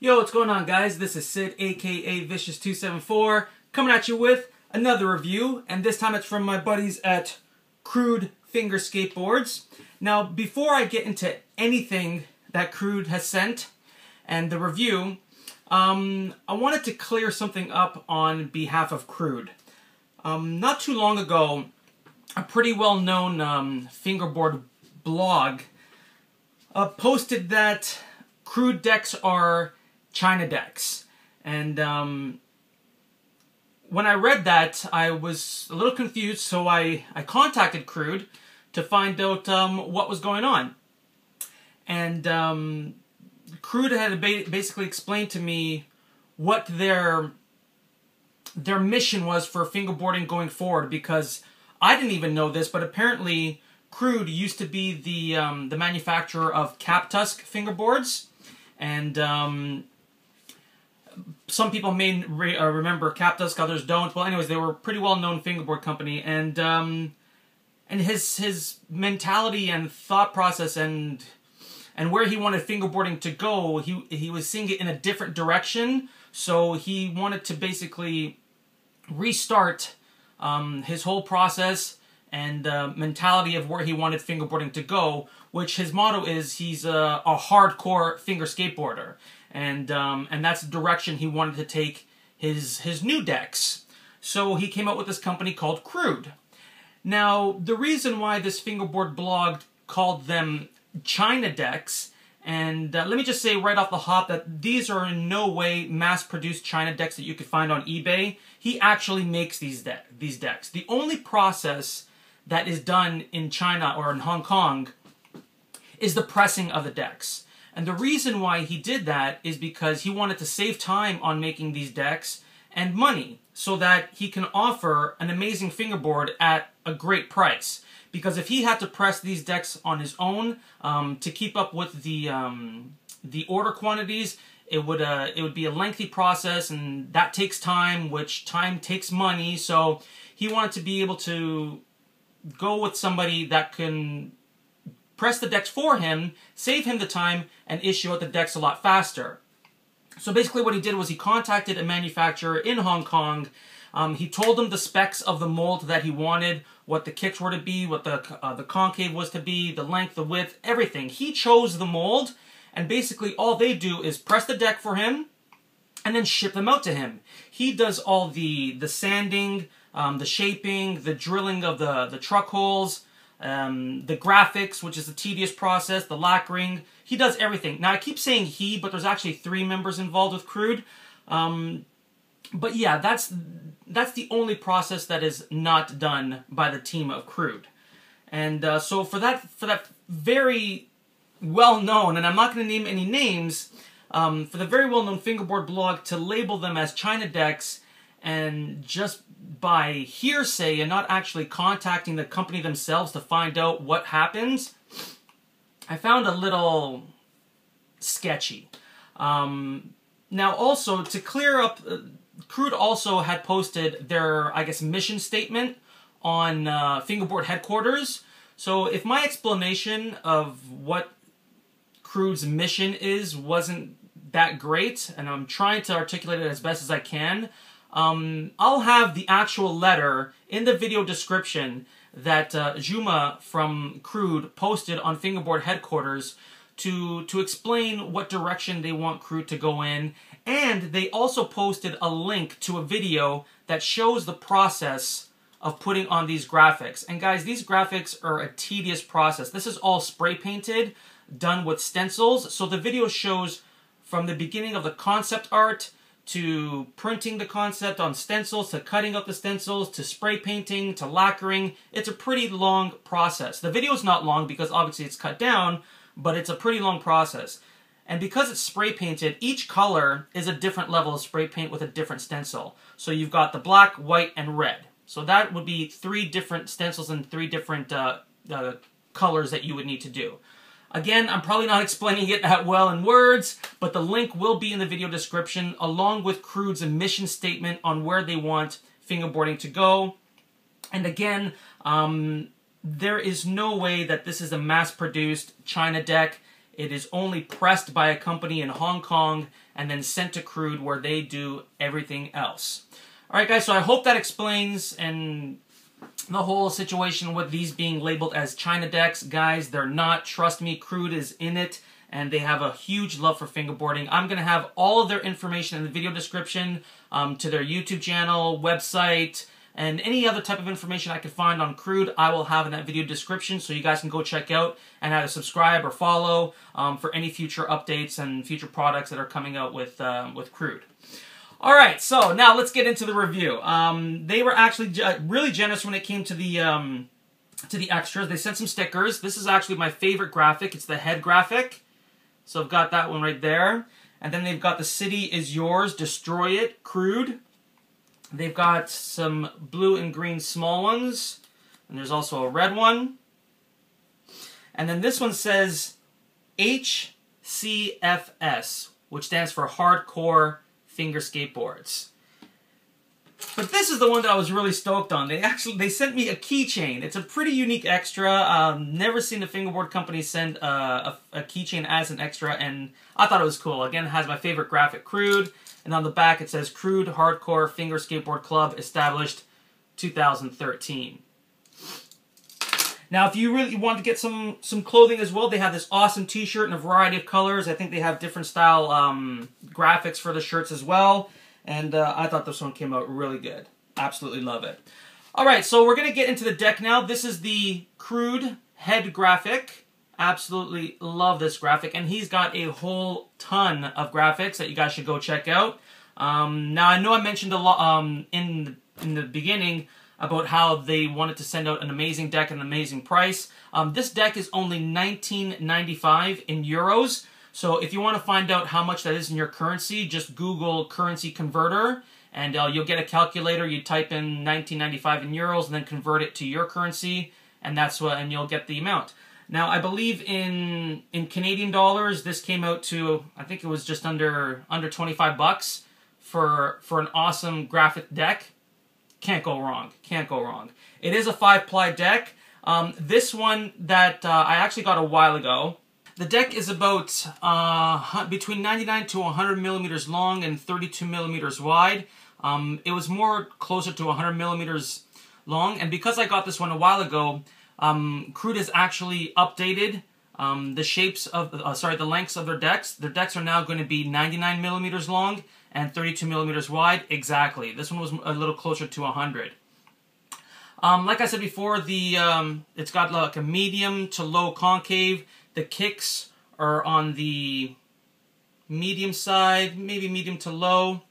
Yo, what's going on, guys? This is Sid, aka Vicious274, coming at you with another review, and this time it's from my buddies at Crude Fingerskateboards. Now, before I get into anything that Crude has sent and the review, I wanted to clear something up on behalf of Crude. Not too long ago, a pretty well-known fingerboard blog posted that Crude decks are China decks. And when I read that, I was a little confused, so I contacted Crude to find out what was going on. And Crude had basically explained to me what their mission was for fingerboarding going forward, because I didn't even know this, but apparently Crude used to be the manufacturer of Captusk fingerboards, and some people may remember Captusk, others don't. Well, anyways, they were a pretty well-known fingerboard company, and his mentality and thought process and where he wanted fingerboarding to go, he was seeing it in a different direction. So he wanted to basically restart his whole process and mentality of where he wanted fingerboarding to go, which his motto is he's a hardcore finger skateboarder. And that's the direction he wanted to take his new decks. So he came up with this company called Crude. Now, the reason why this fingerboard blog called them China decks, and let me just say right off the hop that these are in no way mass-produced China decks that you could find on eBay. He actually makes these decks. The only process that is done in China or in Hong Kong is the pressing of the decks. And the reason why he did that is because he wanted to save time on making these decks and money so that he can offer an amazing fingerboard at a great price. Because if he had to press these decks on his own to keep up with the order quantities, it would be a lengthy process, and that takes time, which time takes money. So he wanted to be able to go with somebody that can press the decks for him, save him the time, and issue out the decks a lot faster. So basically what he did was he contacted a manufacturer in Hong Kong. He told them the specs of the mold that he wanted, what the kicks were to be, what the concave was to be, the length, the width, everything. He chose the mold, and basically all they do is press the deck for him and then ship them out to him. He does all the sanding, the shaping, the drilling of the truck holes, the graphics, which is a tedious process, the lacquering. He does everything. Now, I keep saying he, but there's actually 3 members involved with Crude. But yeah, that's the only process that is not done by the team of Crude. And so for that very well-known, and I'm not going to name any names, for the very well-known fingerboard blog to label them as China decks, and just by hearsay and not actually contacting the company themselves to find out what happens, I found a little sketchy. Now also, to clear up, Crude also had posted their, I guess, mission statement on Fingerboard headquarters. So if my explanation of what Crude's mission is wasn't that great, and I'm trying to articulate it as best as I can, I'll have the actual letter in the video description that Juma from Crude posted on Fingerboard headquarters to explain what direction they want Crude to go in. And they also posted a link to a video that shows the process of putting on these graphics. And guys, these graphics are a tedious process. This is all spray painted, done with stencils. So the video shows from the beginning of the concept art to printing the concept on stencils, to cutting up the stencils, to spray painting, to lacquering. It's a pretty long process. The video is not long because obviously it's cut down, but it's a pretty long process. And because it's spray painted, each color is a different level of spray paint with a different stencil. So you've got the black, white, and red. So that would be 3 different stencils and 3 different colors that you would need to do. Again, I'm probably not explaining it that well in words, but the link will be in the video description, along with Crude's mission statement on where they want fingerboarding to go. And again, there is no way that this is a mass-produced China deck. It is only pressed by a company in Hong Kong and then sent to Crude, where they do everything else. Alright guys, so I hope that explains and the whole situation with these being labeled as China decks. Guys, they're not. Trust me, Crude is in it, and they have a huge love for fingerboarding. I'm going to have all of their information in the video description, to their YouTube channel, website, and any other type of information I could find on Crude, I will have in that video description, so you guys can go check out and either subscribe or follow for any future updates and future products that are coming out with Crude. Alright, so now let's get into the review. They were actually really generous when it came to the extras. They sent some stickers. This is actually my favorite graphic. It's the head graphic. So I've got that one right there. And then they've got the City Is Yours, Destroy It, Crude. They've got some blue and green small ones. And there's also a red one. And then this one says HCFS, which stands for Hardcore Fingerskateboards. But this is the one that I was really stoked on. They sent me a keychain. It's a pretty unique extra. Never seen a fingerboard company send a keychain as an extra, and I thought it was cool. Again, it has my favorite graphic, Crude, and on the back it says Crude Hardcore Fingerskateboard Club, established 2013. Now, if you really want to get some clothing as well, they have this awesome t-shirt in a variety of colors. I think they have different style graphics for the shirts as well. And I thought this one came out really good. Absolutely love it. Alright, so we're going to get into the deck now. This is the Crude head graphic. Absolutely love this graphic. And he's got a whole ton of graphics that you guys should go check out. Now, I know I mentioned a lot in the beginning about how they wanted to send out an amazing deck at an amazing price. This deck is only $19.95 in euros. So if you want to find out how much that is in your currency, just Google currency converter, and you'll get a calculator. You type in $19.95 in euros and then convert it to your currency, and and you'll get the amount. Now, I believe in Canadian dollars, this came out to, I think it was just under 25 bucks for an awesome graphic deck. Can't go wrong. Can't go wrong. It is a 5-ply deck. This one that I actually got a while ago. The deck is about between 99 to 100 millimeters long and 32 millimeters wide. It was more closer to 100 millimeters long, and because I got this one a while ago, Crude has actually updated the shapes of, the lengths of their decks. Their decks are now going to be 99 millimeters long and 32 millimeters wide. Exactly. This one was a little closer to 100. Like I said before, it's got like a medium to low concave. The kicks are on the medium side, maybe medium to low.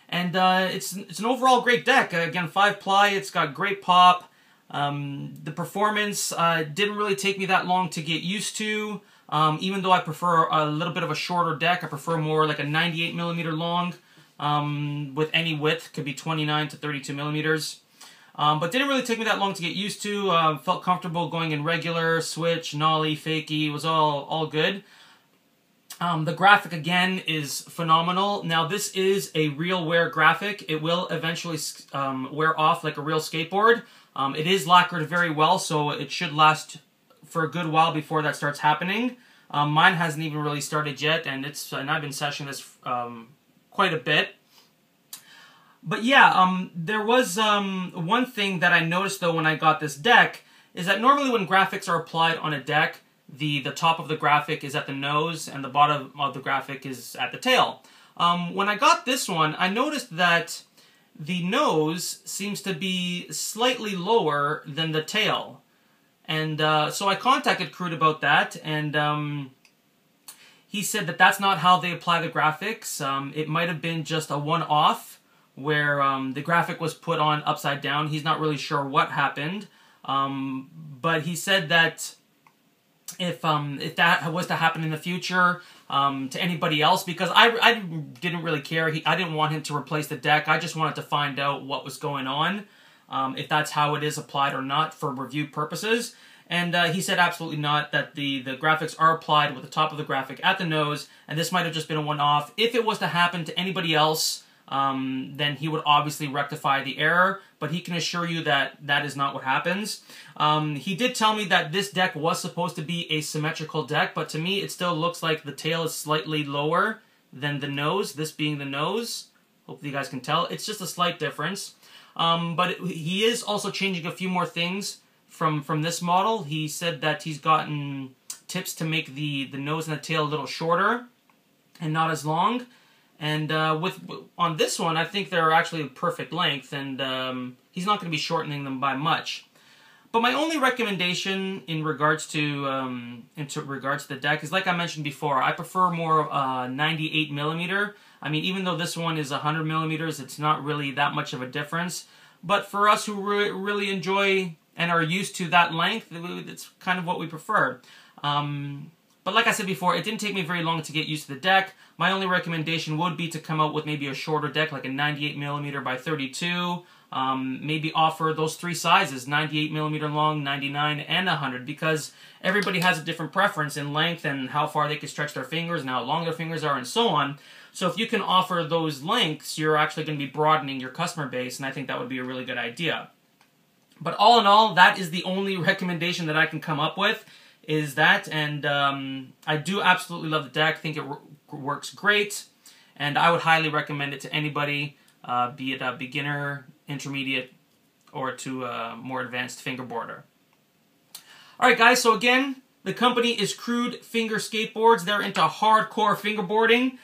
And it's an overall great deck. Again, 5-ply, it's got great pop. The performance didn't really take me that long to get used to. Even though I prefer a little bit of a shorter deck, I prefer more like a 98 millimeter long with any width. Could be 29 to 32 millimeters. But didn't really take me that long to get used to. Felt comfortable going in regular, switch, nollie, fakie. It was all good. The graphic, again, is phenomenal. Now, this is a real wear graphic. It will eventually wear off like a real skateboard. It is lacquered very well, so it should last for a good while before that starts happening. Mine hasn't even really started yet, and I've been sessioning this quite a bit. But yeah, there was one thing that I noticed though when I got this deck, is that normally when graphics are applied on a deck, the top of the graphic is at the nose and the bottom of the graphic is at the tail. When I got this one, I noticed that the nose seems to be slightly lower than the tail. And so I contacted Crude about that, and he said that that's not how they apply the graphics. It might have been just a one-off, where the graphic was put on upside down. He's not really sure what happened, but he said that if that was to happen in the future to anybody else, because I didn't really care. I didn't want him to replace the deck. I just wanted to find out what was going on, if that's how it is applied or not for review purposes. And he said absolutely not, that the graphics are applied with the top of the graphic at the nose, and this might have just been a one-off. If it was to happen to anybody else, then he would obviously rectify the error, but he can assure you that that is not what happens. He did tell me that this deck was supposed to be a symmetrical deck, but to me it still looks like the tail is slightly lower than the nose, this being the nose. Hopefully you guys can tell. It's just a slight difference. But he is also changing a few more things from this model. He said that he's gotten tips to make the nose and the tail a little shorter and not as long. And on this one, I think they're actually a perfect length, and he's not going to be shortening them by much. But my only recommendation in regards to the deck is, like I mentioned before, I prefer more 98mm. I mean, even though this one is 100mm, it's not really that much of a difference. But for us who really enjoy and are used to that length, it's kind of what we prefer. But like I said before, it didn't take me very long to get used to the deck. My only recommendation would be to come out with maybe a shorter deck, like a 98mm by 32. Maybe offer those three sizes, 98mm long, 99, and 100, because everybody has a different preference in length and how far they can stretch their fingers and how long their fingers are and so on. So if you can offer those lengths, you're actually going to be broadening your customer base, and I think that would be a really good idea. But all in all, that is the only recommendation that I can come up with, is that, and I do absolutely love the deck. I think it works great, and I would highly recommend it to anybody, be it a beginner, intermediate, or to a more advanced fingerboarder. Alright guys, so again, the company is Crude Fingerskateboards. They're into hardcore fingerboarding.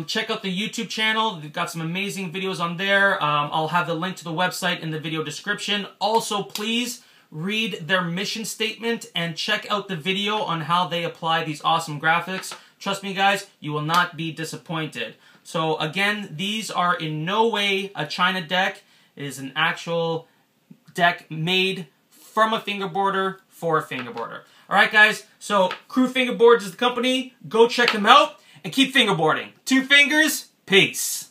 Check out the YouTube channel. They've got some amazing videos on there. I'll have the link to the website in the video description. Also, please read their mission statement and check out the video on how they apply these awesome graphics. Trust me guys, you will not be disappointed. So again, these are in no way a China deck. It is an actual deck made from a fingerboarder for a fingerboarder. Alright guys, so Crude Fingerboards is the company. Go check them out and keep fingerboarding. 2 fingers, peace.